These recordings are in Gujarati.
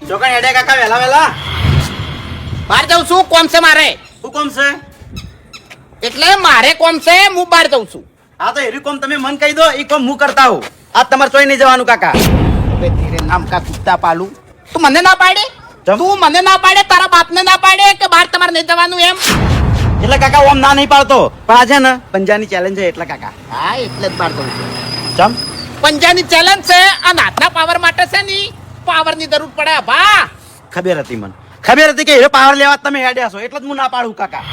ચોકન હેડે કાકા વેલા વેલા બહાર જઉં છું. કોમ છે મારે. શું કોમ છે? એટલે મારે કોમ છે, હું બહાર જઉં છું. હા તો એરી કોમ તમે મન કહી દો, એ કોમ હું કરતા હું. આજ તમારે ચોઈ નહીં જવાનું કાકા. હવે ધીરે નામ કા કુત્તા પાલું. તું મને ના પાડે? ચમ? તું મને ના પાડે, તારા બાપને ના પાડે કે બહાર તમારે નહીં જવાનું એમ? એટલે કાકા ઓમ ના નહીં પાડતો, પણ આ છે ને પંજાની ચેલેન્જ છે એટલે કાકા. હા એટલે જ બહાર જઉં છું. ચમ? પંજાની ચેલેન્જ છે અને હાથના પાવર માટે છે ની પાવરની જરૂર પડે ભા. ખબર હતી મને, ખબર હતી કે હીરો પાવર લેવા તમે હેડ્યા છો, એટલે જ હું ના પાડું કાકા.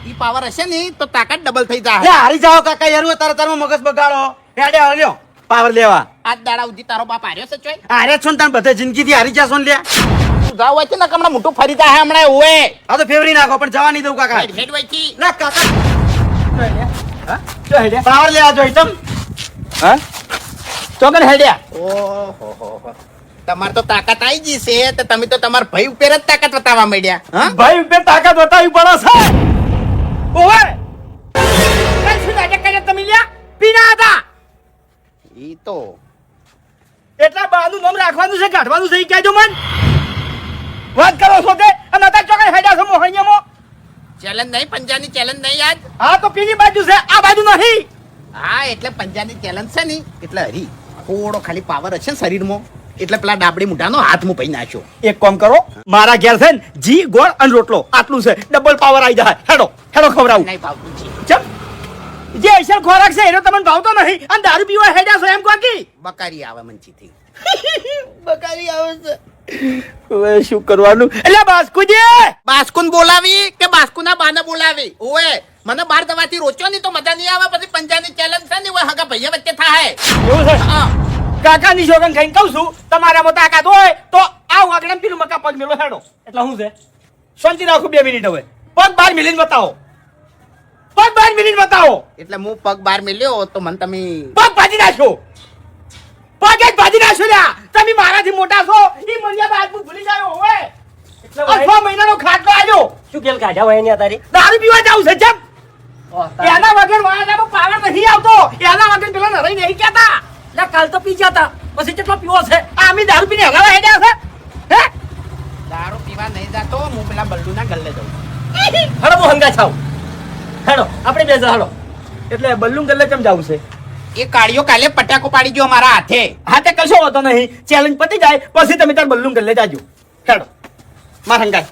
ઈ પાવર હશે ની તો તાકાત ડબલ થઈ લે જાય. હારી જાઓ કાકા, યાર હું તારા તારમાં મગજ બગાડો. હેડ્યા લ્યો પાવર લેવા. આજ દાડા સુધી તારો બાપ હાર્યો છે ચોય? હારે છો ને તમે બધે જિંદગીથી હારી જાશો ને લ્યા. તું જાવ હોય છે ને હમણાં મોટું ફરી જાય હમણાં ઓએ. આ તો ફેવરી નાખો પણ જવા નહીં દઉં કાકા. હેડ વઈથી. ના કાકા પાવર લેવા જોઈ તમ. હા ચોકન હેડ્યા. ઓહો તમાર તો તાકાત આવી ગઈ છે તો તમે તો તમાર ભાઈ ઉપર જ તાકાત બતાવવા માંડ્યા. હા ભાઈ ઉપર તાકાત બતાવી પડે છે. ઓવે કઈ શું નાટક કર્યા તમે લ્યા? પીના હતા ઈ તો એટલા બાનું નામ રાખવાનું છે, કાઢવાનું છે, ઈ કહેજો મન. વાત કરો છો તે અને અત્યારે ચોકન હેડ્યા છો મોહણીયામાં. ચેલેન્જ નહીં, પંજાની ચેલેન્જ નહીં યાદ. હા તો પેલી બાજુ છે, આ બાજુ નહીં. હા એટલે પંજાની ચેલેન્જ છે ની એટલે હરી થોડો ખાલી પાવર હશે ને શરીરમાં એટલે પેલા ડાબડી મુઢાનો હાથ મું પઈ નાખ્યો. એક કામ કરો, મારા ઘેર છે ને જી ગોળ અને રોટલો આટલું છે, ડબલ પાવર આવી જાય. હેડો હેડો ખવડાવું. નહીં ભાવતું છે. ચમ જે અસલ ખોરાક છે એનો તમને ભાવતો નહીં અને દારૂ પીવા હેડ્યા છો એમ કોકી. બકારી આવે મંચીથી. બકારી આવે છે. હવે શું કરવાનું? એટલે બાસ્કુજી બાસ્કુન બોલાવી કે બાસ્કુના બાને બોલાવી? ઓએ મને બાર દવાથી રોચ્યો નહીં તો મજા નહીં આવે. પછી પંજાની ચેલેન્જ છે ને ઓય હગા ભૈયા વચ્ચે થાય. એવું છે? હા કાકાની શોગન ખાઈને કહું છું, તમારામાં તાકાત હોય તો આવ આગળ પેલું મકા પગ મેલો હેડો. એટલે શું છે? શાંતિ રાખો 2 મિનિટ. હવે પગ બહાર મિલીને બતાવો, પગ બહાર મિલીને બતાવો. એટલે હું પગ બહાર મેલ્યો તો મને તમે પગ ભાજી નાખો, પગ જ ભાજી નાખો લ્યા. તમે મારાથી મોટા છો ઈ મર્યાદા આજ ભૂલી જાયો હોય. એટલે 6 મહિનાનો ખાટલો આજો. શું કેલ કાઢ્યા હોય એની તારી દારૂ પીવા જાવ છે જમ. એના વગર વાળામાં પાવર નથી આવતો. એના વગર પેલા નરાઈ નહીં કહેતા. લે કાલ તો પી જતા પછી કેટલો પીવો છે આમી દારૂ પીને હગાવા હેડ્યા છે. હે દારૂ પીવા નહીં જાતો. હું પેલા બલ્લુના ગલ્લે જઉં. હડો હું હંગા છાવ હેડો આપણે બે હેડો. એટલે બલ્લું ગલ્લે કેમ જાવું છે? એ કાળિયો કાલે પટાકો પાડી ગયો મારા હાથે. હા તે કશો હોતો નહીં. ચેલેન્જ પતી જાય પછી તમે તાર બલ્લું ગલ્લે જાજો. હેડો માર હંગાય.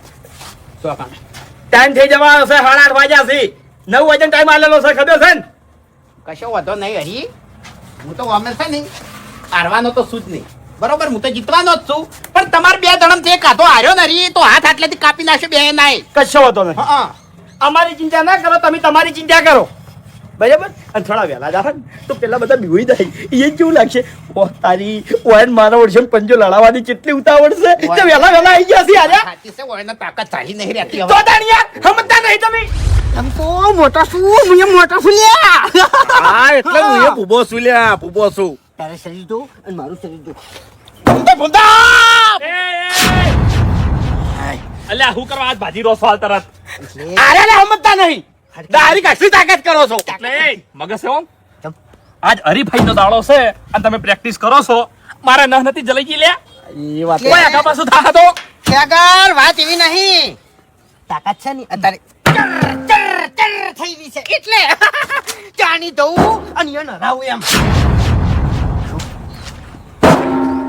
ટાઈમ થઈ જવા હશે, 8:30 વાગ્યા છે. 9 વાગ્યાનો ટાઈમ આલેલો છે, ખબર છે ને? કશો વાંધો નહીં હરી. હું તો અમે છે નહીં હારવાનો તો શું જ નહીં. બરોબર હું તો જીતવાનો જ છું. પણ તમારે 2 જણમ થી એક હાથો હાર્યો ને હરી તો હાથ આટલેથી કાપી નાખ્યો બે નાય. કશો હોતો નહીં. હા અમારી ચિંતા ના કરો, તમે તમારી ચિંતા કરો. બરાબર? અને થોડા વહેલા જાવ તો પેલા બધા બીવાઈ જાય. એ કેવું લાગશે? ઓહ તારી ઓયન મારા ઓળશે પંજો લડાવવાની કેટલી ઉતાવળ છે. તે વહેલા આવી ગયા છે આર્યા. સાચી છે ઓયને તાકાત ચાલી નહીં રહેતી તો હવે. દાણિયા સમજતા નહીં તમે. તમ તો મોટા છું હું મોટા છું લ્યા. હા એટલે હું એ પૂબો છું લ્યા, પૂબો છું. તારે શરીર જો અને મારું શરીર જો. અલ્યા હું કરવા આજ ભાજી રો સવાલ તરત આરે ને સમજતા નહીં. દારી કાશી તાકાત કરો છો. એટલે મગજ છે ઓમ આજ હરીફાઈ નો દાડો છે અને તમે પ્રેક્ટિસ કરો છો. મારે ન નથી જલાઈ ગઈ લ્યા. એ વાત કોઈ આગા પાછું થા તો ત્યાગર વાત એવી નહીં. તાકાત છે ને અત્યારે ચર થઈ રહી છે એટલે ચાણી દઉં અને એ નરાવું એમ.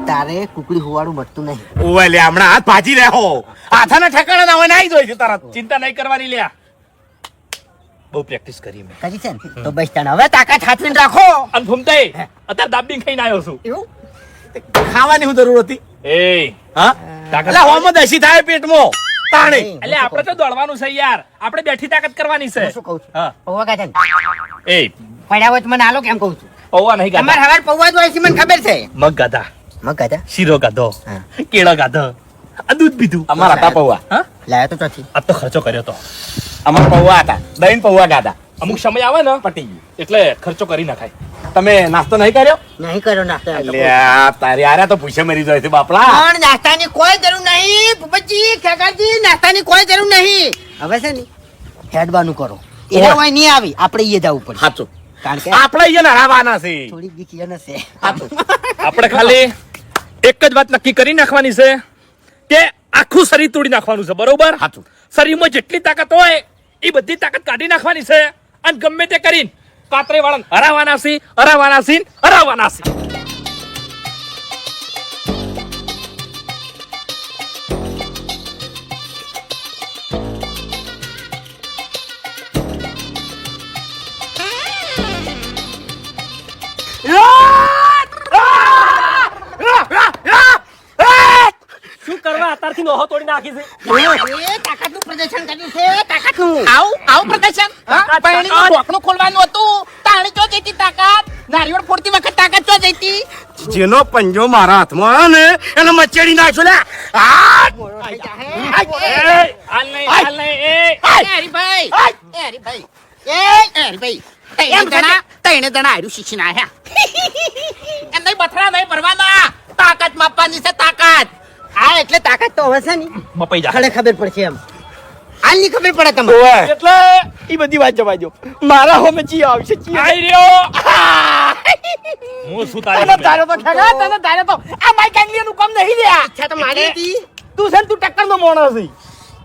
તારે કુકડી હોવાળું મળતું નહીં. ઓવે લે હમણાં હાથ ભાજી રહ્યો. હાથાના ઠેકાણા ના હોય ને આવી જોઈ છે તરત. ચિંતા નહીં કરવાની લ્યા. બહુ પ્રેક્ટિસ કરી મેં. કરી છે ને તો બસ તને હવે તાકાત હાથવીને રાખો. અને ફૂમતે અત્યારે દાબીને ખાઈને આવ્યો છું. એવું ખાવાની શું જરૂર હતી? એ હા તાકાત એટલે હોમાં દસી થાય પેટમાં તાણે. એટલે આપણે તો દોડવાનું છે યાર. આપણે બેઠી તાકાત કરવાની છે. હું શું કહું છું હા પૌવા કાઢે એ પડ્યા હોય તો મને આલો કેમ કહું છું. પૌવા નહીં તમારે ગાધા. હવાર પૌવા જ હોય છે મને ખબર છે. મગ ગાધા, મગ કાઢા શીરો ગાધો, હા. કેળા ગાધો, આ દૂધ પીધું. અમારા હતા પૌવા. હા લાયો તો ચોથી. આ તો ખર્ચો કર્યો તો. અમારા પૌવા હતા, દહીં પૌવા ગાધા. અમુક સમય આવે ને પટી ગયું. એટલે ખર્ચો કરી નાખાય. તમે નાસ્તો નહીં કર્યો? નહીં કર્યો નાસ્તો લ્યા તારી આરે તો પૂછે મરી જાય છે બાપડા. પણ નાસ્તાની કોઈ જરૂર નહીં ભૂપતજી ખેગારજી નાસ્તાની કોઈ જરૂર નહીં. હવે છે ને હેડવાનું કરો. એને હોય નહીં આવી આપણે ઈ જવું પડે. સાચું. કારણ કે આપણે અહીંયા નડાવાના છે. થોડી બીક એને છે. સાચું. આપણે ખાલી એક જ વાત નક્કી કરી નાખવાની છે કે આખું શરીર તોડી નાખવાનું છે, બરોબર? સાચું. શરીરમાં જેટલી તાકાત હોય એ બધી તાકાત કાઢી નાખવાની છે અને ગમે તે કરીને કાતરે વાળાને હરાવવાના છે. શું કરવા અત્યારથી નોહો તોડી નાખી છે? એ તાકાતનું પ્રદર્શન કર્યું છે, તાકાતનું. આવું પ્રદર્શન? હા? પહેણીનું ઢોકણું ખોલવાનું હતું, તાણી ચો જઈતી તાકાત, નારિયેળ ફોડતી વખત તાકાત ચો જઈતી. જેનો પંજો મારા હાથમાં આવે ને એને મચેડી નાખ્યો લે. આ! હરીભાઈ, તઈને દણા હાર્યું શીખી ના હે. એમ નહીં બથડા નહીં ભરવાના, તાકાત માપવાની છે, તાકાત. આ એટલે તાકાત તો હવે છે ને મપાઈ જા. ખડે ખબર પડશે એમ હાલની ખબર પડે તમને ઓય. એટલે ઈ બધી વાત જવા દો. મારા હોમે ચી આવશે ચી. આઈ રહ્યો. હું શું તારી તને સામે? ધાર્યો તો ખેગા, તને ધાર્યો તો. આ માઈક એંગલિયાનું કામ નહીં લ્યા. ઈચ્છા તો મારી હતી તું છે ને તું ટક્કરનો માણસ છે.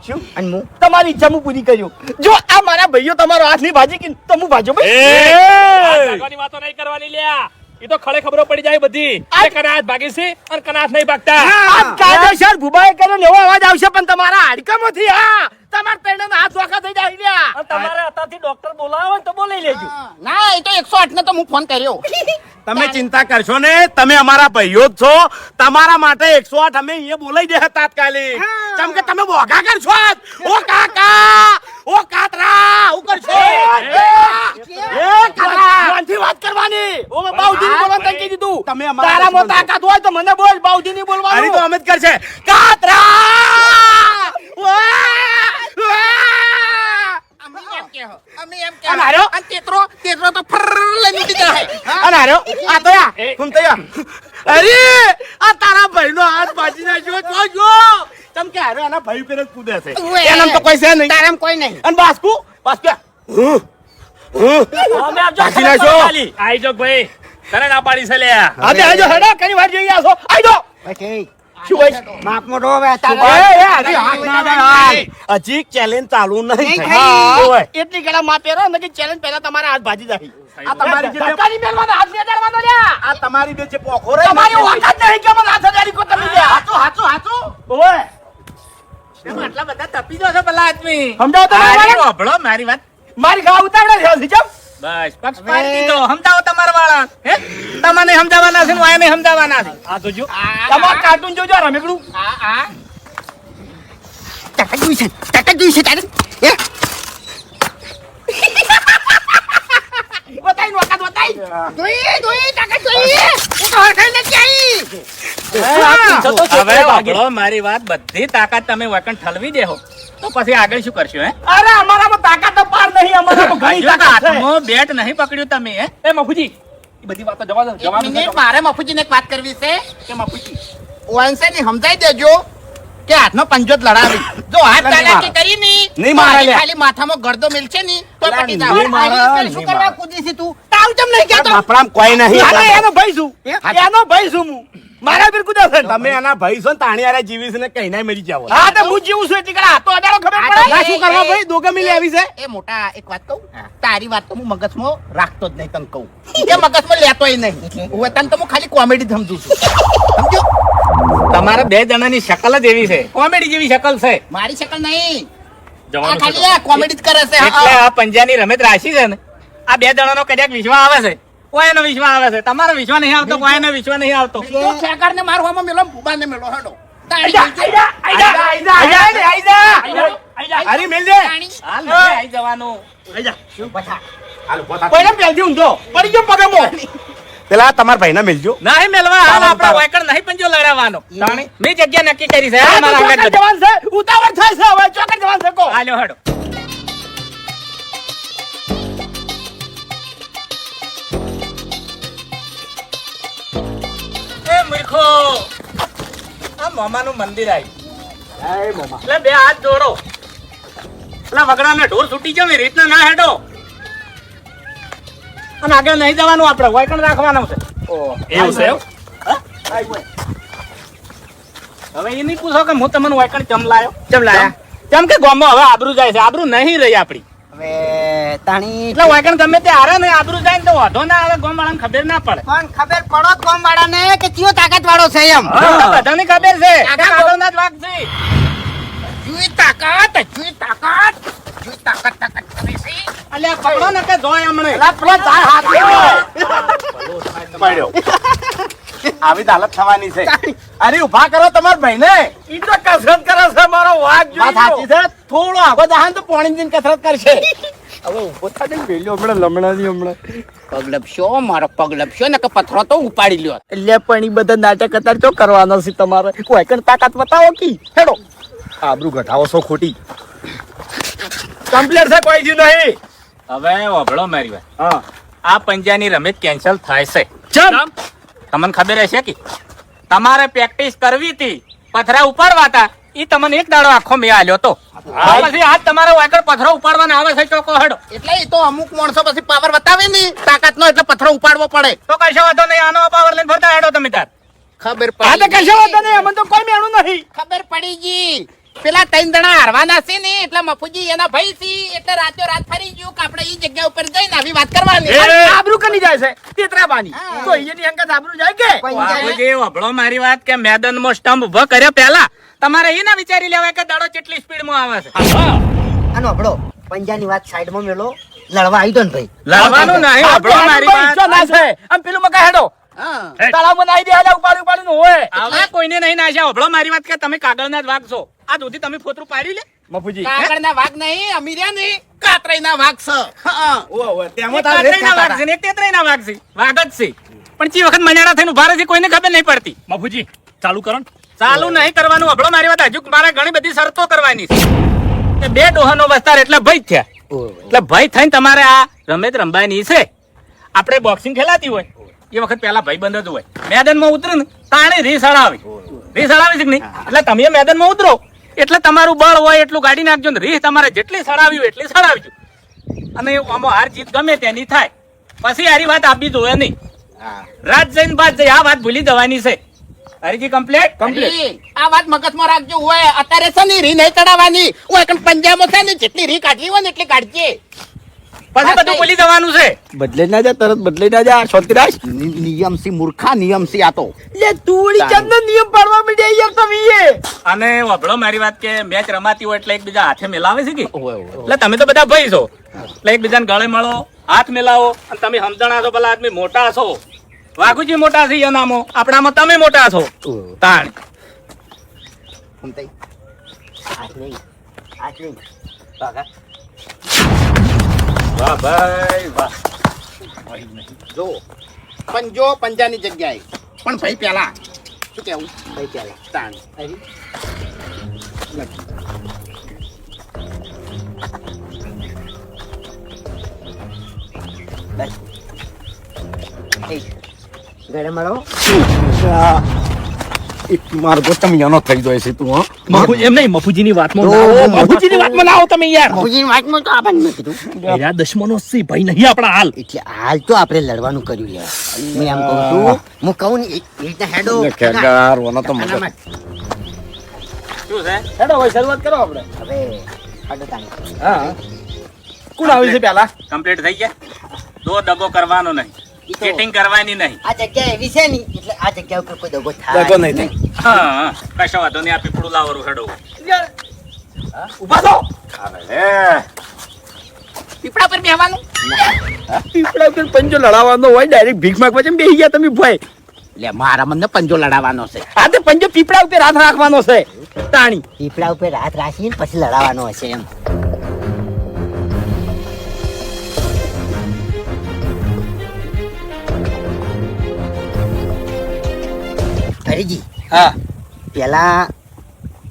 શું? અને હું તમારી ઈચ્છા હું પૂરી કર્યો. જો આ મારા ભાઈઓ તમારો હાથ ની ભાજી કે તો હું ભાજો ભાઈ. આ ભાગવાની વાતો નહીં કરવાની લ્યા. ઈ તો ખડે ખબરો પડી જાય બધી કે કનાથ ભાગી છે અને કનાથ નહીં ભાગતા. આ કાયદેસર ભુબાએ કર્યો ને એવો અવાજ આવશે પણ તમારા હાડકામાંથી હા તમારા ત્રણેયના હાથ વાંકા થઈ જાય લ્યા. અને તમારે અત્યારથી ડોક્ટર બોલાવો ને તો બોલાવી લેજો. ના એ તો 108 ને તો હું ફોન કર્યો. તમે ચિંતા કરશો ને, તમે અમારા ભાઈઓ જ છો. તમારા માટે 108 અમે અહીંયા બોલાવી દે તાત્કાલિક. કેમ કે તમે બોગા કરશો જ. ઓ કાકા, ઓ કાતરા, હું કરશો? એ કાકા, શાંતિ વાત કરવાની. ઓ બાઉજીને બોલવાનું તને કહી દીધું. તમે અમારા તારામાં દુશ્મન છો. તાકાત હોય તો મને બોલ, બાઉજીને અરે તો બોલવાનું. અમે જ કરશે. કાતરા! અમે એમ કહો, અમે એમ કહો. અને હાર્યો? અને તેતરો તો ફર્ર લઈને ઉડી જાય. હા? અને હાર્યો? આ તો યા. તું તો યા. અરે આ તારા ભાઈનો હાથ બાજી નાખ્યો તો જો. કેમ કે હારે આના ભાઈ ઉપર જ કૂદે છે. ઉવે. એનામ તો કોઈ છે નહીં. તારામાં કોઈ નહીં. અને બાસ્કુ? બાસ્કુ? અમે આપજો બાકી ખબર નાખો. ખાલી. આઈ જો ભાઈ. તને ના પાડી છે લ્યા. આજે આજો હેડો કઈ વાર જોઈ આસો. આજો. પછી શું હોય? માપમાં રહો હવે એ, તારે એ, હજી હાથ ના અડાય. હજી ચેલેન્જ ચાલુ નહીં નહીં થઈ. થઈ. ઓય. એટલી ગળા માં પહેરો ને કે ચેલેન્જ પહેલા તમારા હાથ ભાજી જાય. આ તમારી જે ધક્કાની પહેરવાનો હાથ નહીં અડાડવાનો લ્યા. આ તમારી બે જે પોખો રહી ને, તમારી ઓકાત નહીં કે મને હાથ અડાડી કો તમે લ્યા. હાચું. ઓય, એમ આટલા બધા તપી જશો પેલા આદમી. સમજાવો તમે હારી મારે? હોભળો મારી વાત. મારી ખાવા ઉતાવળે છે હજી ચમ. બસ પક્ષ પાડી દીધો. સમજાવો તમારા વાળા. હે? તમને સમજાવવાના છે ને વાયને સમજાવવાના છે. આ તો જો. તમારું કાર્ટૂન જોજો આ રમેકડું. તાકાત જોઈ છે તારે એ બતાઈ નો વખત બતાઈ. જોઈ તાકાત જોઈ. એ તો હરખાઈ નથી આવી. હવે સાંભળો મારી વાત. બધી તાકાત તમે વકન ઠલવી દેહો તો પછી આગળ શું કરશો? હે અરે અમારામાં તાકાત તો પાર નહીં, અમારામાં ઘણી જો તાકાત છે. હાથમાં બેટ નહીં પકડ્યું તમે. હે એ મફુજી એ બધી વાતો જવા દો. એક જવાનું મિનિટ, છે. મારે મફુજીને એક વાત કરવી છે કે મફુજી ઓનસે ને સમજાઈ દેજો કે હાથનો પંજો જ લડાવી. જો હાથ ચાલાકી કરી ની નહીં તો મારા આજે લ્યા. ખાલી માથામાં ગરદો મિલશે ની તો અલા, પટી જાવ. નહીં મારા, આવી રીતે શું નહીં કરવા મારા. કૂદી છે તું? તાવ ચમ નહીં કહેતો? બાપડામાં કોઈ નહીં. અરે એનો ભાઈ છું, એનો ભાઈ છું હું. મારા પર કુદા છે. તમે એના ભાઈ છો ને તાણી હારે જીવી છે ને કઈ ના મરી જાવ. હા તો હું જીવું છું એટલી કડા હાથો અડાડો ખબર પડે. ના શું કરવા ભાઈ? દોગા મિલી આવી છે. એ મોટા એક વાત કહું, તારી વાત તો હું મગજમાં રાખતો જ નહીં, તને કહું. એ મગજમાં લેતોય નહીં. હું તને તો હું ખાલી કોમેડી સમજુ છું. સમજો? તમારા બે જણાની શકલ જ એવી છે, કોમેડી જેવી શકલ છે. મારી શકલ નહીં. આ જવાનું ખાલી છે. આ કોમેડી જ કરે છે. એટલે આ પંજાની રમત રાશી છે ને, આ બે જણાનો કદાચ વિશ્વાસ આવે છે, કોઈનો વિશ્વાસ આવે છે. તમારો વિશ્વાસ નહીં આવતો, કોઈનો વિશ્વાસ નહીં આવતો. તો ખેકરને મારવામાં મેલો, ફૂબાને મેલો, હેડો. આઈજા, આઈજા, આઈજા, આઈજા, આઈજા, આઈજા. અરે મિલ દે. તાણી. હાલ હવે આઈ જવાનું. હાલો, પોતા. કોઈને પહેલથી ઊંધો પડી ગયો પગમાં. પેલા તમારા ભાઈને મિલજો. નહીં મેલવા, હાલ તારા, આપણા તારા. વાયકણ નહીં પંજો લડાવવાનો. તાણી. મેં જગ્યા નક્કી કરી છે. આ હાલ તો મારા ચોકડ આગળ જવાન છે, ઉતાવળ થાય છે હવે, ચોકડ જવાન છે કો. હાલ્યો હેડો. એ મૂર્ખો, આ મામાનું મંદિર આવ્યું. એટલે બે હાથ જોડો. એટલે વગડાને ઢોર છૂટી જાવ એ રીતના ના હેડો. અને આગળ નહીં જવાનું, આપણે વાયકણ રાખવાનું છે. એવું છે એવું? હવે એ નહીં પૂછો કે હું તમને વાયકણ ચમ લાયો ચમ લાયા? કેમ કે ગામમાં હવે આબરૂ જાય છે, આબરૂ નહીં રહી આપણી. હવે તાણી એટલે વાયકણ ગમે તે હારે ને આબરૂ જાય ને તો વાંધો ના આવે, ગામ વાળાને ખબર ના પડે. પણ ખબર પડો કોમ વાળાને કે ચિયો તાકાત વાળો છે એમ. હા, બધાને ખબર છે કે આગળના જ વાગ છે. જુઈ તાકાત જુઈ તાકાત જુઈ તાકાત તાકાત કરે છે. અલ્યા પકડો ને કે જોય હમણે. અલા, પેલો ઝાડ હાથે હોય. પડ્યો. આવી જ હાલત થવાની છે. અરે ઉભા કરો તમારા ભાઈને. ઈ તો કસરત કરે છે, મારો વાઘ વાત સાચી જોઈ લો. છે. થોડો આગો દહાન તો પોણી જઈને કસરત કરશે. હવે ઊભો થાય ને વેલ્યો હમણાં લમણાની હમણાં. પગ લપસ્યો મારો પગ લપસ્યો ને કે પથરો તો ઉપાડી લ્યો. એટલે પણ ઈ બધા નાટક અત્યારે શું કરવાનો છે તમારે? કોઈ કણ તાકાત બતાવો કી હેડો. આબરૂ ઘટાવો છો ખોટી. કમ્પ્લીટ છે, કોઈ જ્યું નહીં. હવે ઓભળો મારી વાત. હા. આ પંજાની રમત કેન્સલ થાય છે. ચમ. તમને ખબર હશે કે તમારે પ્રેક્ટિસ કરવી હતી, પથરા ઉપાડવાતા, ઈ તમને એક દાડો આખો મેં આલ્યો તો. પછી આજ તમારો વાયકણ પથરો ઉપાડવાના આવે છે, ચોકો હેડો. એટલે એ તો અમુક માણસો પછી પાવર બતાવે ને તાકાત નો એટલે પથરો ઉપાડવો પડે. તો કશો વાંધો નહીં, આનો પાવર લઈને ફરતા હેડો તમે તાર. ખબર આ તો પડી કશો વાંધો નહીં, અમને તો કોઈ મેણું નહીં. ખબર પડી ગઈ. પેલા 3 જણા હારવાના છે ને એટલે મફુજી એના ભાઈ છે એટલે રાતો રાત ફરી ગયું કે આપણે ઈ જગ્યા ઉપર જઈને આવી વાત કરવાની. અરે, આબરૂ કની જાય છે તેતરાબાની. તો અહીંયાની હંગાત આબરૂ જાય કે? બાપુજી, ઓભળો મારી વાત કે મેદાનમાં સ્ટમ્પ ઉભો કર્યો પહેલા તમારે એ ના વિચારી લેવાય કે દાડો કેટલી સ્પીડમાં આવે છે. આનો હબળો પંજાની વાત સાઈડમાં મેલો, લડવા આવી દો ને ભાઈ. લડવાનું નહીં, ઓભળો મારી વાત. ઈચ્છા ના છે. આમ પેલું મકા હેડો. હા. તળાવમાં નાહી દે, હાલે ઉપાડી ઉપાડીને હોય. હવે કોઈને નહીં નાખ્યા. ઓભળો મારી વાત કે તમે કાગળના જ વાઘ છો. આ સુધી તમે ફોતરું પાડી લે. મફુજી. કાગળના વાઘ નહીં અમીર્યા ને કાતરાઈના વાઘ છે. હા. એક કાતરાઈના વાઘ છે ને એક તેતરાઈના વાઘ છે. વાઘ જ છે. પણ ચી વખત મજાડા થઈને ઉભા રહે છે કોઈને ખબર નહીં પડતી. મફુજી ચાલુ કરો ને. ચાલુ નહીં કરવાનું. ઓભળો મારી વાત, હજુ મારે ઘણી બધી શરતો કરવાની છે. કે 2 ડોહાનો વસ્તાર એટલે ભય થયા. એટલે ભય થઈને તમારે આ રમત રમવાની છે. આપણે બોક્સિંગ ખેલાતી હોય એ વખત પેલા ભાઈ બંધ જ હોય. મેદાનમાં ઉતરે ને તાણે રીસ હળાવી છે કે નહીં? એટલે તમે મેદાનમાં ઉતરો એટલે તમારું બળ હોય એટલું ગાડી નાખજો ને રીસ તમારે જેટલી સડાવી હોય એટલી સડાવજો. અને આમાં હાર જીત ગમે તેની થાય. પછી આરી વાત આપી જોવે નહીં. રાત જઈને બાદ જઈ આ વાત ભૂલી જવાની છે. હરીજી કમ્પ્લીટ. અરે, આ વાત મગજમાં રાખજો. હોય અત્યારે છે ને રી નહીં ચડાવવાની. હોય કણ પંજાબમાં છે ને જેટલી રી કાઢવી હોય ને એટલી કાઢજે. પછી બધું ભૂલી જવાનું છે. બદલે ના જા, તરત બદલે ના જા. શાંતિરાજ. નિયમ સી મૂર્ખા નિયમ સી આ તો. લે તુડી ચંદ નિયમ પાડવા માંડ્યા યાર તમે એ. અને વભળો મારી વાત કે મેચ રમાતી હોય એટલે એકબીજા હાથે મિલાવે છે કે એટલે તમે તો બધા ભાઈ છો એટલે એકબીજાને ગળે મળો, હાથ મિલાવો. અને તમે સમજણા છો, ભલા આદમી મોટા છો. વાઘુજી મોટા છે એનામાં, આપણામાં તમે મોટા છો. તાણ સમજાઈ? આજ નહીં, આજ નહીં. કાકા, વાહ ભાઈ વાહ. જો પંજો પંજાની જગ્યાએ પણ ભાઈ પેલા શું કેવું ભાઈ ચાલે. તાણ બસ. એ, ગળે મળો. મારો ટમિયાનો થઈ જાય છે તું. એમ નહીં, મફુજીની વાતમાં તો ના આવો. મફુજી- મફુજીની વાતમાં ના આવો તમે યાર. બાપુજીની વાતમાં તો આપણને મેં કીધું. એરા દુશ્મનો છે ભાઈ નહીં આપણા હાલ. એટલે હાલ તો આપણે લડવાનું કર્યું લે. હું એમ કહું છું, હું કહું ને એ રીતના હેડો. ખેગારવાનો તો મગજ. આનામાં શું છે? હેડો ભાઈ, શરૂઆત કરો આપણે. હવે હેડો તાણી. હા. કોણ આવ્યું છે પેલા? કમ્પ્લીટ થઈ ગયા. દો દગો કરવાનો નહીં, ચીટિંગ કરવાની નહીં. આ જગ્યા એવી છે ને એટલે આ જગ્યા ઉપર કોઈ દગો થાય દગો નહીં થાય. હા હા, કશો વાંધો નહીં. આ પીપળું લાવવાનું હેડો. ઉભા થો. પીપળા પર બેહવાનું. પીપળા ઉપર પંજો લડાવવાનો હોય, ડાયરેક્ટ ભીખ માંગવા જેમ બેહી ગયા તમે ભાઈ. લે મારા મને પંજો લડાવવાનો છે. આ તો પંજો પીપળા ઉપર હાથ રાખવાનો છે. તાણી. પીપળા ઉપર હાથ રાખીને પછી લડાવવાનો હશે એમ. હરીજી, હા. પેલા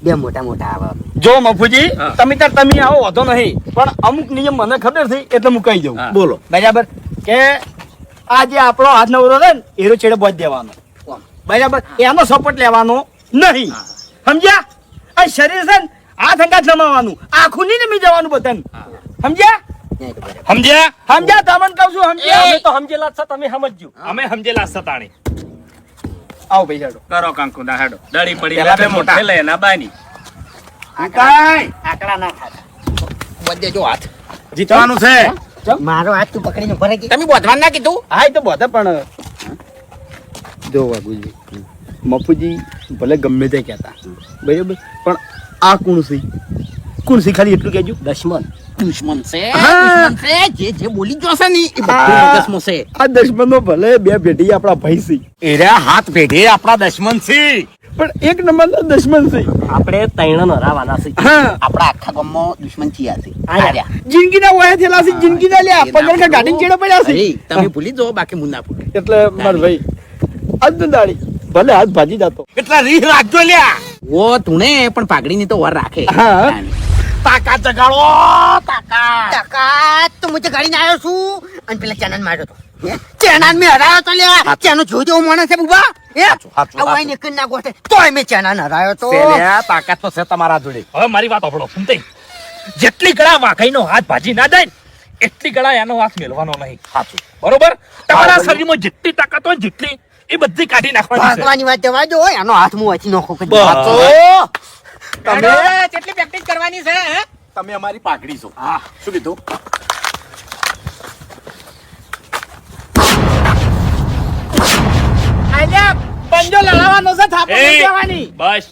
બે મોટા મોટા આવે. જો મફુજી, હા. તમે આવો વાંધો નહીં, પણ અમુક નિયમ મને ખબર છે એટલે હું કહી દઉં. હા. બોલો. બરાબર કે આ જે આપણો હાથ નવરો છે ને એનો છેડે બોજ દેવાનો. બરાબર, એનો સપોર્ટ લેવાનો નહીં. સમજ્યા? આ શરીર છે ને હાથ અંગાત નમાવાનું, આખું નહીં નમી જવાનું બધાને. સમજ્યા? નહીં તો બરાબર. સમજ્યા? સમજ્યા? તમને કહું છું, સમજ્યા? અમે તો સમજેલા જ છે, તમે સમજજો. અમે સમજેલા જ છે તાણી. આવો ભાઈ હેડો. કરો કંકુદા હેડો દળી પડી પેલા બે બે મોટા. મોટે લે ના બાની આકડા ના ખાતા બધે જો હાથ જીતવાનું છે. મારો હાથ તું પકડીને ઉભો રહી. તમે બોધવાન ના કીધું હા એ તો બધા પણ જો વાઘુજી મફુજી ભલે ગમે તે કહેતા બરાબર પણ આ કોણ છે ખાલી એટલું કહેજો. દુશ્મન છે હા. દુશ્મન છે જે બોલી જોશે ને એ બધું દુશ્મન છે આ દુશ્મનો ભલે બે પેઢી આપણા ભાઈ છે એર્યા હાથ પેઢે આપણા દુશ્મન છે. પણ એક નંબરના દુશ્મન છે. આપણે તૈણ હરાવાના છે. હા આપણા આખા ગામમાં દુશ્મન ચિયા છે આર્યા. જિંદગીના વયા થયેલા છે જિંદગીના લ્યા પગડ કે ગાડી ચેડે પડ્યા છે. અરે, તમે ભૂલી જાઓ બાકી મુન્ના ભૂલી એટલે માર ભાઈ આજ દાડી ભલે હાથ ભાજી જાતો. એટલા રીહ રાખજો લ્યા. ઓ તુણે પણ પાઘડીની તો વર રાખે હા. તાકાત જગાડો તાકાત. ટકા તો હું ગાડીને આવ્યો છું અને પેલા ચેનન માર્યો તો ચેનન મેં હરાયો તો લ્યા ચેનો જોજો માણસ છે બુબા હાચું. આઈને કઈ ના ગોઠે તોય મેં ચેનન હરાયો તો સેલ્યા, તાકાત તો છે તમારા જોડે. હવે મારી વાત સાંભળો ફૂમતાઈ. જેટલી ગળા વાઘાઈનો હાથ ભાજી ના જાય ને, એટલી ગળા એનો હાથ મેલવાનો નહીં. સાચું. બરોબર? તમારા શરીરમાં જેટલી તાકાત હોય જેટલી એ બધી કાઢી નાખવાની છે. ભાગવાની વાત જવા દો એનો હાથ હું વાંચી નાખો કદી. સાચું. તમે કેટલી પ્રેક્ટિસ કરવાની છે હે? તમે અમારી પાઘડી છો. શું કીધું? આલ્યા પંજો લડાવવાનો છે થાપો એ, નહીં દેવાની. બસ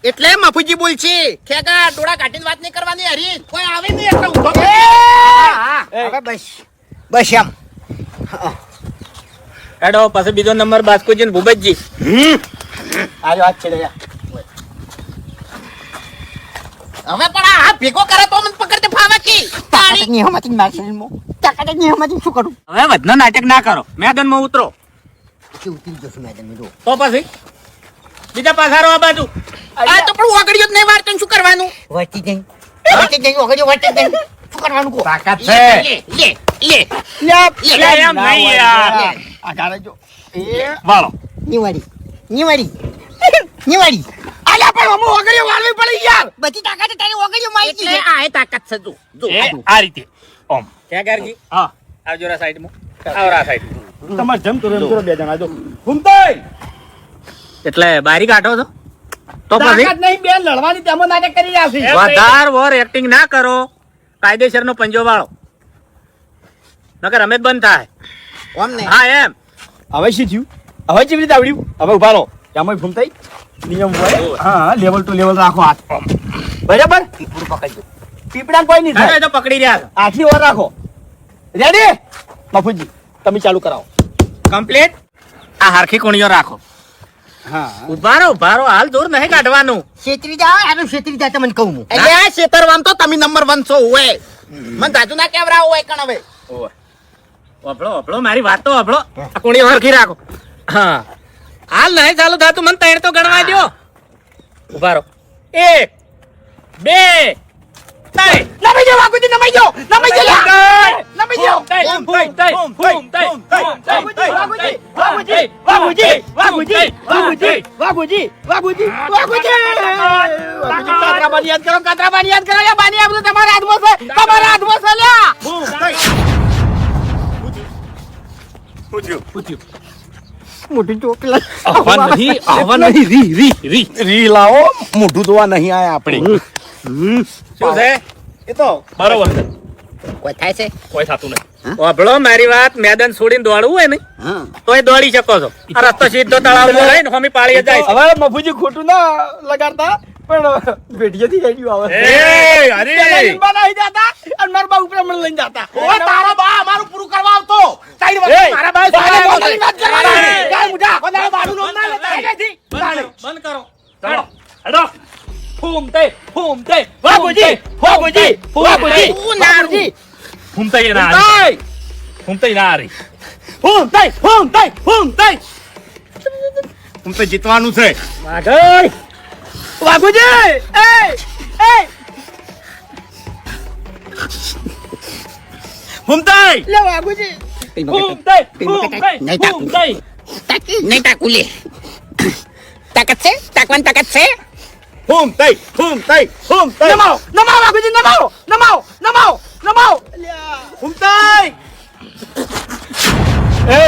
એટલે મફુજી બોલ છે ખેગા ડોળા કાઢીને વાત નહીં કરવાની હરી કોઈ આવે નહીં એટલે ઊભો હવે બસ બસ એમ હેડો પછી બીજો નંબર બાસ્કુજી ને ભૂપતજી. આજો હાથ છેડે યા. હવે પણ આ હાથ ભેગો કરે તો મને પકડતે ફાવે કી તાકાત નહીં હમાતી મારશે તાકાત નહીં હમાતી શું કરું હવે વધનો નાટક ના કરો મેદાનમાં ઉતરો કે ઉતરી જશું મેદાન જો તો પછી બીજા પાછારો આ બાજુ. આ તો પણ ઓગળ્યો જ નહીં વાર તને શું કરવાનું વચ્ચે જઈ વગર વચ્ચે જઈ શું કરવાનું કો તાકાત લે છે. લે લે લ્યા, લે એમ નહીં યાર. આ ગાળે જો. એ વાળો. નિવાડી આલ્યા પણ અમુ ઓગળ્યો વાળવી પડી યાર બધી તાકાત તારી ઓગળ્યો મારી એટલે આ એ તાકાત છે જો જો એ આ રીતે ઓમ. ખેગારજી હા. આવજો રા સાઈડમાં આવરા સાઈડ. તમારે જમ કરો એમ કરો બે જણા જો. ઘૂમતાઈ. એટલે બારી કાઢો છો તો પછી તાકાત નહીં બેન લડવાની તેમાં નાટક કરી રહ્યા છે. વધાર વોર એક્ટિંગ ના કરો કાયદેસરનો પંજો વાળો નકર રમેશ બંધ થાય. કોમ ને હા એમ હવે શું થયું હવે કેવી રીતે આવડ્યું હવે ઉભા રહો ત્યાં ઘૂમતાઈ નિયમ હોય હા લેવલ ટુ લેવલ રાખો હાથ બરાબર પીપડા કોઈ નહીં હા, થાય એ તો પકડી રહ્યા છો આટલી વાર રાખો રેડી મફુજી તમે ચાલુ કરાવો કમ્પ્લીટ. આ હારખી કોણીઓ રાખો. હા ઉભા રહો હાલ દૂર નહીં કાઢવાનું. છેતરી જાઓ આનું છેતરી જાય તમને કહું હું એટલે આ છેતરવામ તો તમે નંબર 1 છો હોય મને દાદુ ના કેવરા હોય કણ હવે ઓભળો મારી વાત તો ઓભળો. આ કોણીઓ હરખી રાખો. હા હાલ નહીં ચાલુ થાતું મને ત્રણ તો ગણવા દ્યો. ઉભા રહો 1 2 3 નમાઈ જાઓ વાગુજી નમાઈ જાઓ નમાઈ જાઓ નમાઈ જાઓ કાતરા બાની યાદ કરો યા બાની આ બધું તમારા હાથમાં છે લ્યા મોટી ચોકલા આવા નહીં રી. રી લાવો. મોઢું ધોવા નહીં આયા આપણે. શું છે એ તો બરોબર છે. કોઈ થાય છે કોઈ થતું નહીં. ઓભળો મારી વાત મેદાન છોડીને દોડવું હોય ને તો એ દોડી શકો છો. આ રસ્તો સીધો તળાવમાં રહીને હોમી પાળીએ જાય છે. હવે મફુજી ખોટું ના લગાડતા પણ ભેટીએથી હેડ્યું આવે એ અરે લીંબા નહીં જાતા અને મારા બા ઉપર મને લઈને જાતા ઓ તારો બા અમારું પૂરું કરવા આવતો તારી વાત મારા બા બાને બોલવાની વાત કરવાની ગાય મુઢા કોના બાનું નામ ના લેતા હેડેથી. બંધ કરો. ચાલો હેડો. ફૂમતાઈ. વાઘુજી વાઘુજી વાઘુજી તું ના વાઘુજી ફૂમતાઈ ના હારી. ફૂમતાઈ ના હારી. ફૂમતાઈ હું તો જીતવાનું છે. વાઘુજી એ ફૂમતાઈ. લે વાઘુજી નહીં તાકુ લે તાકાત છે તાકવાની તાકાત છે ફૂમતાઈ. નમાઓ વાઘુજી નમાઓ ફૂમતાઈ. એ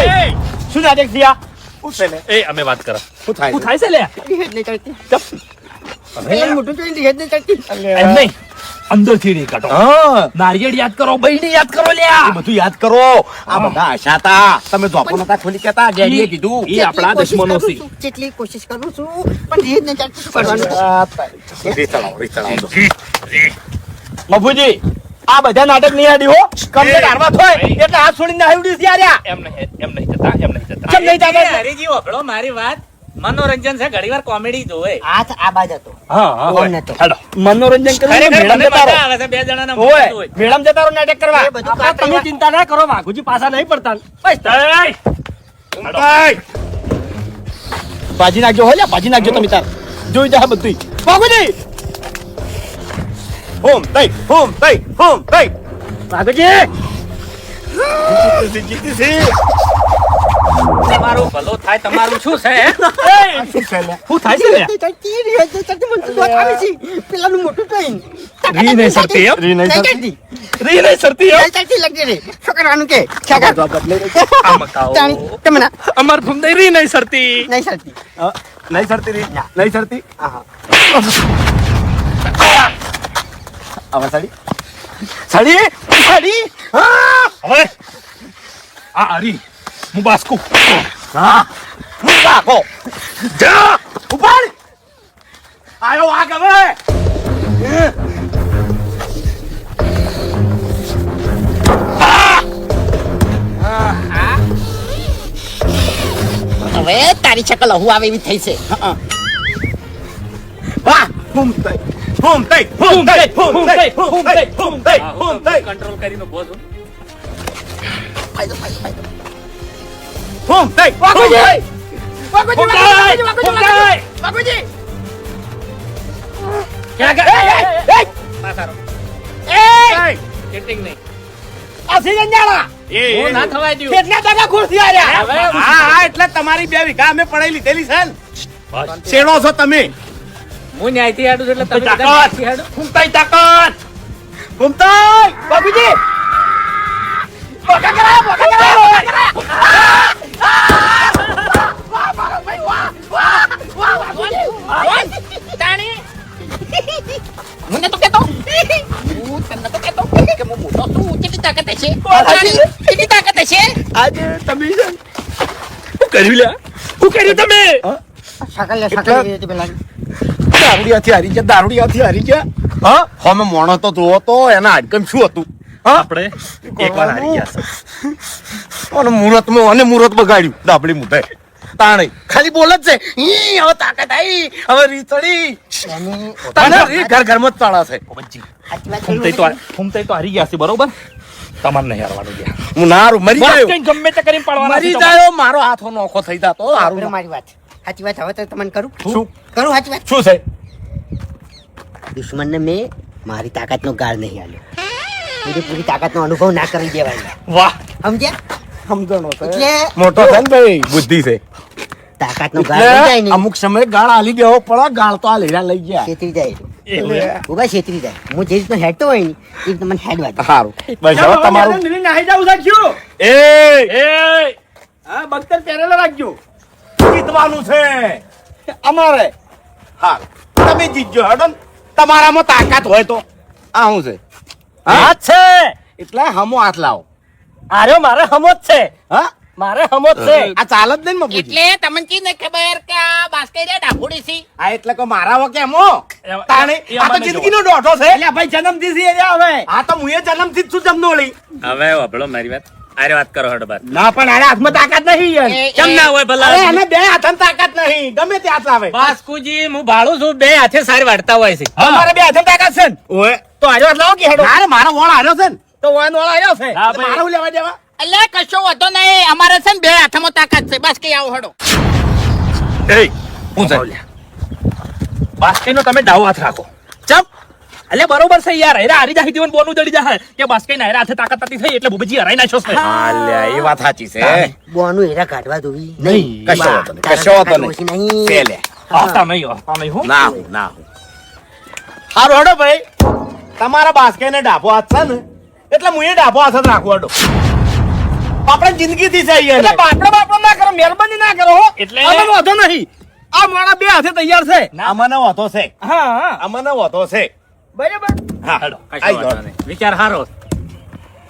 શું નાટક થયા શું છે લે? એ અમે વાત કરો શું થાય શું છે? થાય છે લે હેડ નહીં ચડતી પેલાનું મોટું જોઈને હેડ નહીં ચડતી એમ નહીં અંદર થી નહીં કાઢો હા નારિયેળ યાદ કરો બહેને યાદ કરો એ લ્યા બધું યાદ કરો આ બધા આશા હતા તમે જોપો નતા ખોલી કેતા ડેડીએ કીધું એ આપણા દુશ્મનો છે જેટલી કોશિશ કરું છું પણ હેડ નહીં ચડતી શું કરવાનું રીત ચડાવો. મફુજી આ બધા નાટક નહીં આડી હો કમ્પ્લેટ હારવા થોય એટલે હાથ છોડીને હાવડી છે આર્યા એમ નહીં જતા કેમ નહીં જતા? હરીજી વખડો મારી વાત મનોરંજન છે ઘણી વાર કોમેડી જોવે હાથ આ બાજ હતો હા હા ઓમ નતો હેડો મનોરંજન કરીને ખરેખર મેડમ મને જતા મજા રહો. આવે છે બે જણાના ઓય મોઢું હોય. મેડમ જતા રહો નાટક કરવા એ બધું આપણા તમે કાઢી ચિંતા ના કરો વાઘુજી પાછા નહીં પડતા બસ ભાજી નાખજો હો લ્યા ભાજી નાખજો તમે તાર જોઈ જા બધું વાઘુજી હોમ તઈ વાઘુજી જીતી છે તમારું ભલું થાય તમારું શું છે હે? શું છે લે? શું થાય છે લે હેડ નહીં ચડતી હેડ નહીં ચડતી મને તો દોત આવે છે પેલાનું મોટું જોઈને રી નહીં સરતી એમ નહીં ચડતી રી નહીં સરતી એમ નહીં ચડતી લાગતી રે શું કરવાનું કે છાગા આ મકાઓ તમને અમાર ભૂમદાઈ રી નહીં સરતી નહીં ચડતી નહીં સરતી રી નહીં સરતી હવે સાડી સાડી સાડી હવે આ હરી હું બાસ્કુ હા હું રાખો જા ઉપાડ આયો વાગ હવે હવે તારી શકલ હું આવે એવી થઈ છે વાહ હોમ તઈ કંટ્રોલ કરીને ઉભો છું. હોમ તઈ વાઘુજી ક્યાં ગયા? પાછા રહો. ચીટિંગ નહીં. આસી ગંજાળા હું ના થવાય દ્યું. કેટલા ટકા ખુશ થયા રહ્યા હવે હા એટલે તમારી 2 વીઘા અમે પડાઈ લીધેલી છે ને શેણો છો તમે હું ન્યાયથી હાડું છું એટલે તમે બધા તાકાત. ન્યાયથી હાડો. ભૂમતાઈ તાકાત ઘૂમતાઈ બાપુજી મને તો કેતો હું તને તો કેતો કે હું મોટો છું કેટલી તાકાત હશે કેટલી તાકાત હશે આજે તમે છે ને, શું કર્યું લ્યા શું કર્યું તમે શકલ પેલા દારૂડિયાથી હારી ગયા હા હમે મોણો તો જોવો તો એના હાડકમ શું હતું આપણે એકવાર હારી ગયા છે અને મુહૂર્ત બગાડ્યું ડાબડી મુદ્દે તાણે ખાલી બોલ જ છે ઈ હવે તાકાત આવી હવે રીતડી તને ઈ ઘરમાં જ તાળા છે ફૂમતાઈ તો હારી ગયા છે બરોબર તમારે નહીં હારવાનું ગયા હું નારું મરી બસ ગયો કંઈ ગમે તે કરીને પાડવાના મરી છે તમારે. જાયો મારો હાથો નોખો થઈ જાતો હારું મારી વાત સાચી વાત હવે તો તમને કરું શું કરું સાચી વાત શું છે દુશ્મનને મેં મારી તાકાતનો ગાળ નહીં આલ્યો પૂરી તાકાતનો અનુભવ ના કરી દેવાય વાહ સમજ્યા સમજણો છે એટલે મોટો છે ને ભાઈ બુદ્ધિ છે તાકાતનો ગાળ નહીં જાય એટલે ને અમુક સમય ગાળ આલી ગયો પણ ગાળ તો આ લેરા લઈ ગયા છેતરી જાય એવું એમ? ઉભા છેતરી જાય હું જે રીતનો હેડતો હોય ને એ રીતે મને હેડવા દે સારું બસ હવે તમારું નાહી જાવ સાખ્યું એ એ હા બખ્તર પહેરેલો રાખજો જીતવાનું છે અમારે હા તમે જીતજો હેડો ને. તમારામાં તાકાત હોય તો આ શું છે હાથ છે એટલે હમો હાથ લાવો આર્યો મારે હમો જ છે હા મારે હમો જ છે આ ચાલ જ નહીં મગુજી એટલે તમને કી નહીં ખબર કે આ બાસ્કેરિયા ડાભોડી છે આ એટલે કે મારા વકે એમો તાણે એ આ તો અમને જિંદગીનો દોઢો છે એટલે ભાઈ જન્મથી છે રહ્યા હવે આ તો મુએ જન્મથી જ છું જમનોળી હવે વાપરો મારી વાત આરે વાત કરો હડો બાર ના પણ આને હાથમાં તાકાત નહીં યાર. કેમ ના હોય ભલા અરે એને બે હાથમાં તાકાત નહીં ગમે તે હાથ લાવે બાસ્કુજી હું ભાળું છું બે હાથે સારી વાળતા હોય છે અમારે બે હાથમાં તાકાત છે ને. ઓય તો આર્યો હાથ લાવો કે હેડો ના રે મારો વોળ આવ્યો છે ને તો વાન વાળા આવ્યો છે હા, ભાઈ. મારે હું લેવા દેવા એટલે કશો વાંધો નહીં અમારે છે ને બે હાથમાં તાકાત છે બસ કે આવો હડો એ હું છે બાસ્કેનો તમે ડાવ હાથ રાખો ચપ એટલે બરોબર છે યાર એરા હારી જાય દીવન બોનું દડી જાય કે બાસ્કે ના એરા હાથે તાકાત નથી થઈ એટલે ભૂપતજી હરાઈ નાખ્યો છે હાલ્યા એ વાત સાચી છે બોનું હેરા કાઢવા જોવી નહીં કશો વાંધો નહીં કશો વાંધો નહીં પેલે આવતા નહીં હું ના હું હારું હડો ભાઈ તમારા બાસ્કેને ડાભો હાથ છે ને એટલે હું એ ડાભો હાથ જ રાખું હડો આપણે જિંદગીથી છે એટલે અહીંયા બાપડો ના કરો, મહેરબાની ના કરો હો. એટલે- અમને વાંધો નહીં. આ મોણા બે હાથે તૈયાર છે. અમને વાતો છે હા હા અમને વાતો છે બરાબર. હા હેડો, કશો આઈ વાંધો જાઓ. નહીં. વિચાર હારો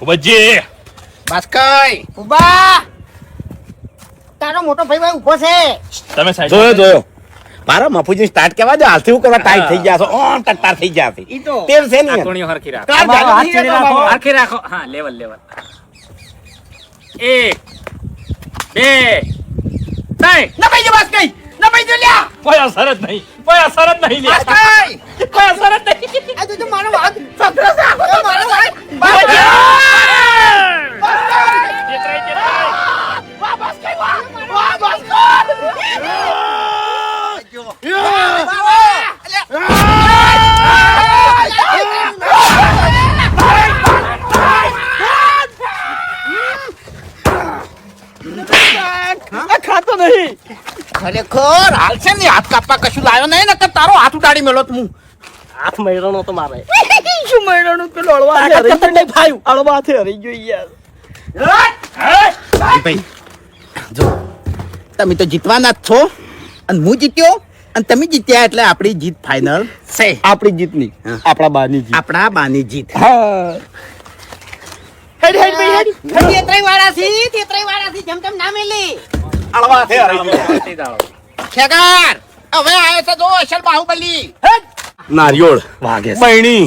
ભૂપતજી બસ કઈ ઉભા તારો મોટો ભાઈ ભાઈ ઉભો છે. તમે સાઈડ જોયો મારા મફુજી સ્ટાર્ટ કેવા દે હાલથી હું કરવા ટાઈટ થઈ ગયા છો ઓમ ટટ્ટાર થઈ ગયા છે ઈ તો તેલ છે ને કોણીઓ હરખી રાખો કાલ અમારો હાથ જાગૃતિ ચીડી રહેતા રાખો. બાબા. હરખી રાખો હા લેવલ લેવલ 1 2 3 નમાઈ જા બસ કઈ. નમાઈ જા લ્યા. કોઈ અસર જ નહીં કોઈ અસર જ નહીં લે બસ કઈ. કોઈ અસર જ નહીં આ તું મારો વાત સત્ર છે આખો તો. મારો વાત બસ કઈ. ચેતરાઈ, ચેતરાઈ. વાહ બસ કઈ વાહ. વાહ બસ કઈ. આ ખાતો નહીં. ખરેખર હાલ છે ને હાથ કાપવા કશું લાયો નહીં ને કે તારો હાથ ઉડાડી મેલો તું હાથ મૈરાનો તો મારે. શું મૈરાનો પેલો અળવા હાથે હરી ગયો. અળવા હાથે હરી ગયો યાર. ભાઈ જો તમે તો જીતવાના જ છો અને હું જીત્યો અને તમે જીત્યા એટલે આપણી જીત ફાઇનલ છે આપણી જીતની હા. આપણા બાની જીત. આપણા બાની જીત હા હેડ હેડ ભાઈ હેડ. તેત્રઈ વાળાથી જેમ તેમ ના મેલી અળવા છે હરી ગયા. શાંતિ દાળો. ખેગાર હવે આવ્યો છે જો અસલ બાહુબલી નારિયોળ વાગે છે. બહેણી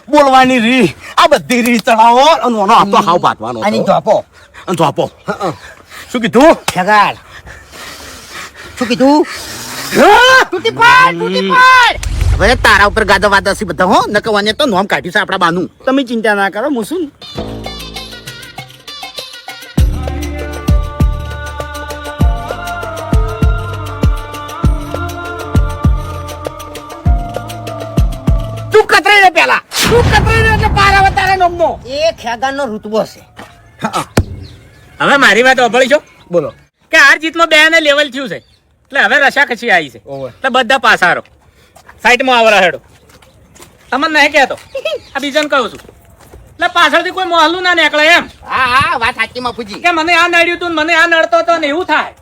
બોલવાની રી આ બધી રી ચડાવો અને ઓનો આપતો હાવ પાટવાનો અને હતો. ધોપો અને તો આપો શું કીધું જગાડ શું કીધું તૂટી પડ હવે તારા ઉપર ગાદો વાદા બધા હો નકવાને તો નોમ કાઢ્યું છે આપણા બાનું તમે ચિંતા ના કરો હું શું તું કતરાઈ રે પેલા તું કતરાઈ રે એટલે પાર આવે તારા નોમનો એ ખેગારનો રૂતબો છે હવે મારી વાત સાંભળી છો બોલો. કે હાર જીતમાં બે ને લેવલ થયું છે એટલે હવે રસાકસી આવી છે ઓવે. એટલે બધા પાસારો સાઈડમાં આવરા હેડો તમને નહીં કહેતો આ બીજાને કહું છું એટલે પાછળથી કોઈ મોહલું ના નીકળે એમ હા હા વાત સાચી મફુજી કે મને આ નડ્યું તું ને મને આ નડતો હતો ને એવું થાય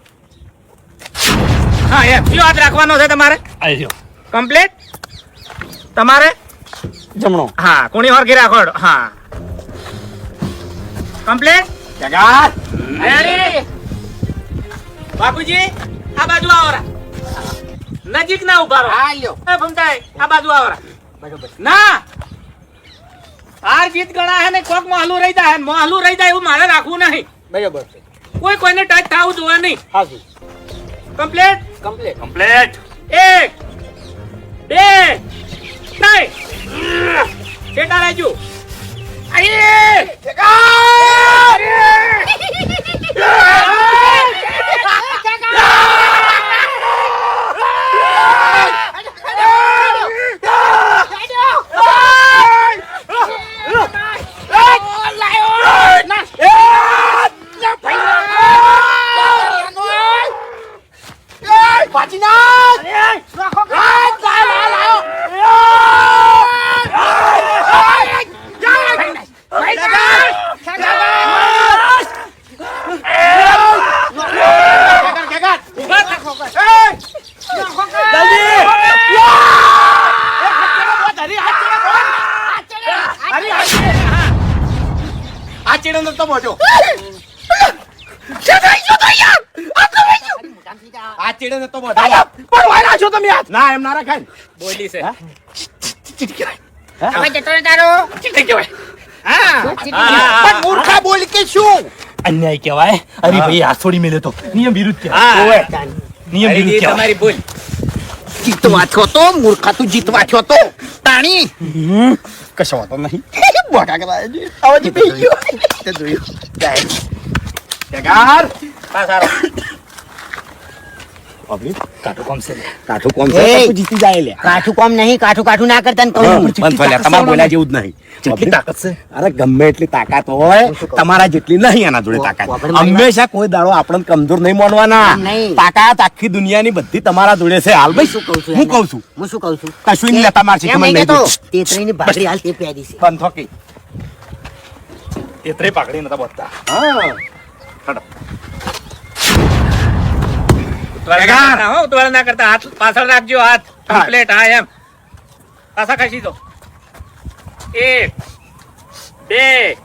હા એમ શું હાથ રાખવાનો છે તમારે આઈ રહ્યો. કમ્પ્લીટ તમારે જમણો. હા કોણી હરખી રાખો હેડો. હા કમ્પ્લીટ જગાર રેડી બાપુજી આ બાજુ આવરા નજીક ના ઉભા રહો હા લ્યો એ ભમતાઈ આ બાજુ આવરા ના હાર જીત ગણા હે ને કોક મોહલું રહી જાય મોહલું રહી જાય એવું મારે રાખવું નહીં બરાબર છે. કોઈ કોઈને ટચ થવું જોવે નહીં હાજી. Complete complete. કમ્પ્લીટ 1 2 3 છેટા રહેજો આ ચીડો નતો બોજો આ ચીડો નતો બોજો પણ વાયરા છો તમે હાથ. ના એમ ના રાખાય બોલી છે હવે જતો રે તારો હા હા. પણ મૂર્ખા બોલ કે શું અન્યાય કહેવાય અરે ભાઈ હાથ છોડી મેલે તો નિયમ વિરુદ્ધ કહેવાય હા નિયમ વિરુદ્ધ કહેવાય તમારી ભૂલ જીતવા છો તો મૂર્ખા તું જીતવા છો તો તાણી કશો વાંધો નહીં. બોટા કરાય છે. આવાજી પી ગયો. તે જોયું જગાર પાસારો કાટો કોમ છે લે. કાઠું કોણ છે એ! તું જીતી જાય લે કાઠું કોમ નહીં કાઠું ના કરતા ને કહું બંધ થયા તમારા બોલ્યા જેવું જ નહીં જેટલી તાકાત છે અરે ગમે એટલી તાકાત હોય તમારા જેટલી નહીં એના જોડે તાકાત વાપર મારી હંમેશા કોઈ દાડો આપણને કમજોર નહીં માનવાના નહીં. તાકાત આખી દુનિયાની બધી તમારા જોડે છે હાલ ભાઈ શું કહું છું હું એને? કહું છું હું શું કહું છું કશું નહીં લેતા મારશે એમ ખબર નહીં નહીં કહેતો. જોઈતી. તેત્રીની ભાખરી હાલ તે પ્યારી છે બંધ થોકી તેત્રે પાકડી નતા બોલતા હા ઉતવાળ ના કરતા હાથ પાછળ રાખજો, હાથ કમ્પ્લીટ. હા એમ પાછા ખસી દો. 1 2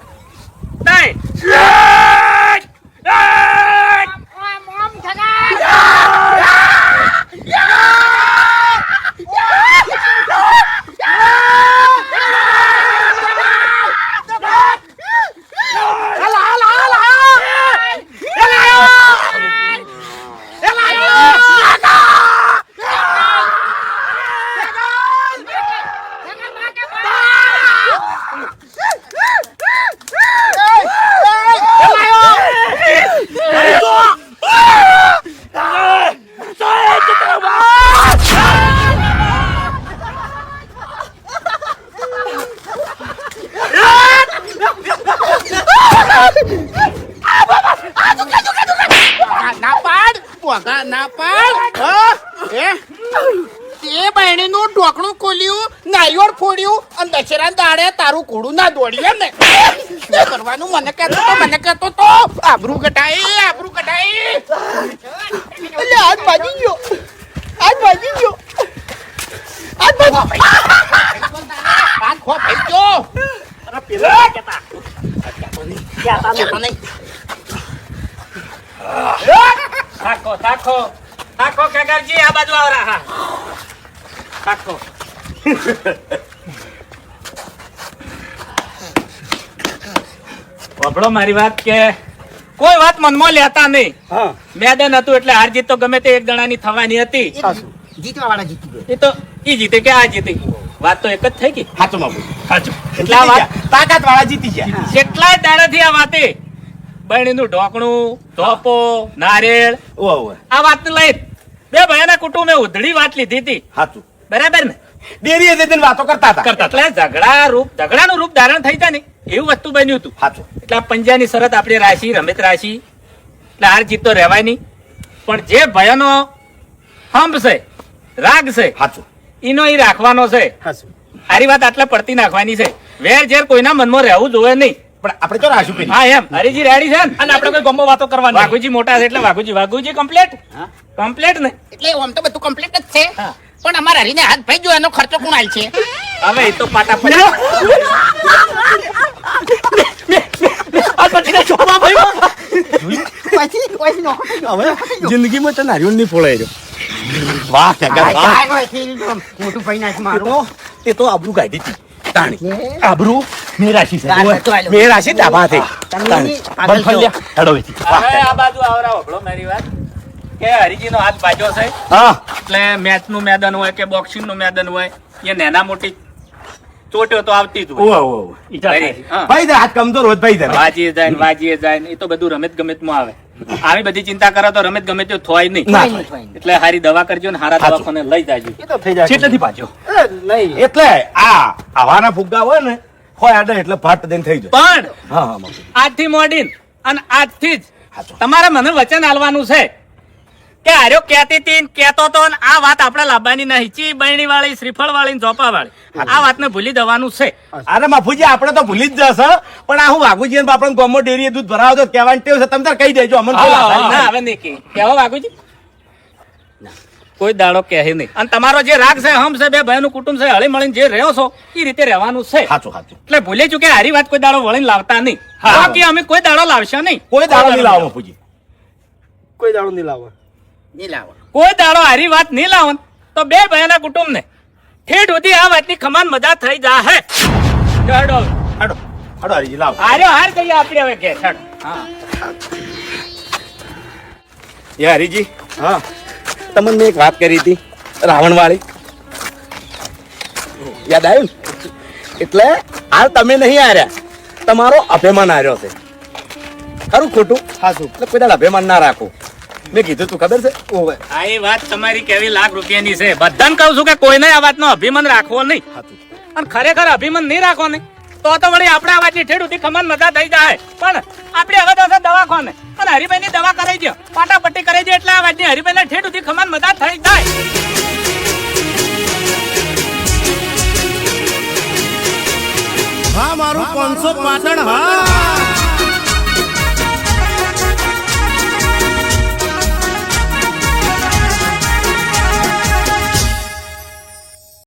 ના પાડ પોગા ના પાડ. તે બહેણીનું ઢોકણું ખોલ્યું, નારિયોળ ફોડ્યું અને દશેરા દાડે તારું ઘોડું ના દોડ્યું એમ ને. શું કરવાનું મને કહેતો તો આબરૂ કઢાઈ. એટલે હાથ ભાજી ગયો. હાથ ખો ભાઈ જો. થાકો કાકાજી, આ બાજુ આવરા. હા થાકો. વાપરો મારી વાત કે કોઈ વાત મનમાં લેતા નહીં. હા મેદાન હતું એટલે હાર જીત તો ગમે તે એક જણાની થવાની હતી. જીતવા વાળા જીતી ગયો. એ તો ઈ જીતે કે આ જીતે, વાત તો એક જ થઈ ગઈ. સાચું બાપુ, સાચું. એટલે આ વાત તાકાત વાળા જીતી ગયા. કેટલાય દાડાથી આ વાતે બહેણીનું ઢોકણું, ધોપો, નારિયેળ આ વાત લઈ બે ભાઈના કુટુંબે ઉધડી વાત લીધી હતી. સાચું. બરાબર ને? ડેરીએ જઈને વાતો કરતા હતા. એટલે ઝઘડાનું રૂપ ધારણ થઈ જાય ને એવું વસ્તુ બન્યું હતું. સાચું. એટલે આ પંજાની શરત આપણી રાશિ, રમેત રાશિ, એટલે હાર જીત તો રહેવાય નહીં. પણ જે ભયનો હંપ છે, રાગ છે, સાચું. ઈનો ઈ રાખવાનો છે. સારી વાત આટલે પડતી નાખવાની છે. વેર ઝેર કોઈના મનમાં રહેવું જોઈએ નહીં. પણ આપણે તો રાશું પેલી. હા એમ હરીજી રેડી છે ને? અને આપણે કોઈ ગમો વાતો કરવાની. વાઘુજી મોટા છે એટલે વાઘુજી કમ્પ્લીટ ને? એટલે આમ તો બધું કમ્પ્લીટ જ છે. પણ અમારા હરીને હાથ ભાઈ જો એનો ખર્ચો કોણ આલ છે? હવે એ તો પાટા પડ્યા. જિંદગીમાં તો નારિયોળ નહીં ફોડાય રહ્યો. વાહ કાકા, વાહ. મોટું ભાઈ નાખ મારું. એ તો આબરૂ કાઢી હતી. તાણી આબરૂ મેરાશી છે. મેરાશી દાબા થઈ. તાણી બંફલ્યા હેડો વેચી. હવે આ બાજુ આવરા વભળો મારી વાત કે હરીજીનો હાથ બાજો છે. હા એટલે મેચનું મેદાન હોય કે બોક્સિંગનું મેદાન હોય એ નાના મોટી ચોટ્યો તો આવતી જ હોય. હા. ભાઈ દે હાથ કમજોર હોત ભાઈ દે. વાજીએ જાય ને એ તો બધું રમત ગમતમાં આવે. આવી બધી ચિંતા કરો તો રમત ગમે તે થોય નહીં. ના. એટલે હારી દવા કરજો ને હારા દવાખાને લઈ જાજો. એ તો થઈ જાય. કેટલેથી પાછો? નહીં એટલે આવાના ફુગ્ગા હોય ને હોય આડે એટલે ફાટ દઈને થઈ જાય. પણ હા હા બાપુ. આજથી મોડીન અને આજથી જ સાચું. તમારે મને વચન આલવાનું છે કે આર્યો કહેતી હતી ને કહેતો તો ને આ વાત આપણે લાવવાની નહીં. ચી બહેણી વાળી, શ્રીફળ વાળી, ચોપા વાળી આ વાતને ભૂલી દેવાનું છે. અરે બાપુજી આપણે તો ભૂલી જ જશે પણ આ હું વાઘુજી ને બાપડા ગોમો ડેરીએ દૂધ ભરાવો તો કહેવાની ટેવ છે. તમે તાર કહી દેજો અમને કોઈ લાભ ના નહીં. હવે નહીં કે કહેવો વાઘુજી કોઈ દાડો કહે નહીં. અને તમારો જે રાગ છે, હમ છે, બે ભાઈનું કુટુંબ છે, હળી મળીને જે રહ્યો છો એ રીતે રહેવાનું છે. સાચું સાચું. એટલે ભૂલી ચૂકે હારી વાત કોઈ દાડો વળીને લાવતા નહીં. હા. બાકી અમે કોઈ દાડો લાવશે નહીં. કોઈ દાડો નહીં લાવો બાપુજી. કોઈ દાડો નહીં લાવો. નહીં લાવો. કોઈ દાડો હારી વાત નહીં લાવો ને તો બે ભાઈના કુટુંબ ને ઠેઠ સુધી આ વાતની ખમાન મજા થઈ જાહે. હેડો હાડો હાડો હરીજી લાવો. હાર્યો હાર કહીએ આપણે હવે કે હેડ. હા એ હરીજી હા તમને મેં એક વાત કરી હતી રાવણ વાળી યાદ આવ્યું ને? એટલે હાલ તમે નહીં હાર્યા, તમારો અભિમાન હાર્યો છે. ખરું ખોટું? હાચું. એટલે કોઈ દાડો અભિમાન ના રાખો. મેં કીધું તું ખબર છે? ઓવે. આ એ વાત તમારી કેવી લાખ રૂપિયાની છે. બધાને કહું છું કે કોઈને આ વાતનો અભિમાન રાખવો નહીં. સાચું. અને ખરેખર અભિમાન નહીં રાખો ને તો વળી આપણે આ વાતની ઠેડ સુધી ખમાન મજા થઈ જાય. પણ આપણે હવે તો દવાખાને અને હરિભાઈની દવા કરાઈ દો, પાટાપટ્ટી કરાઈ દો એટલે આ વાતની હરિભાઈને ઠેડ સુધી ખમાન મજા થઈ જાય. હા મારું 500 પાટણ હા.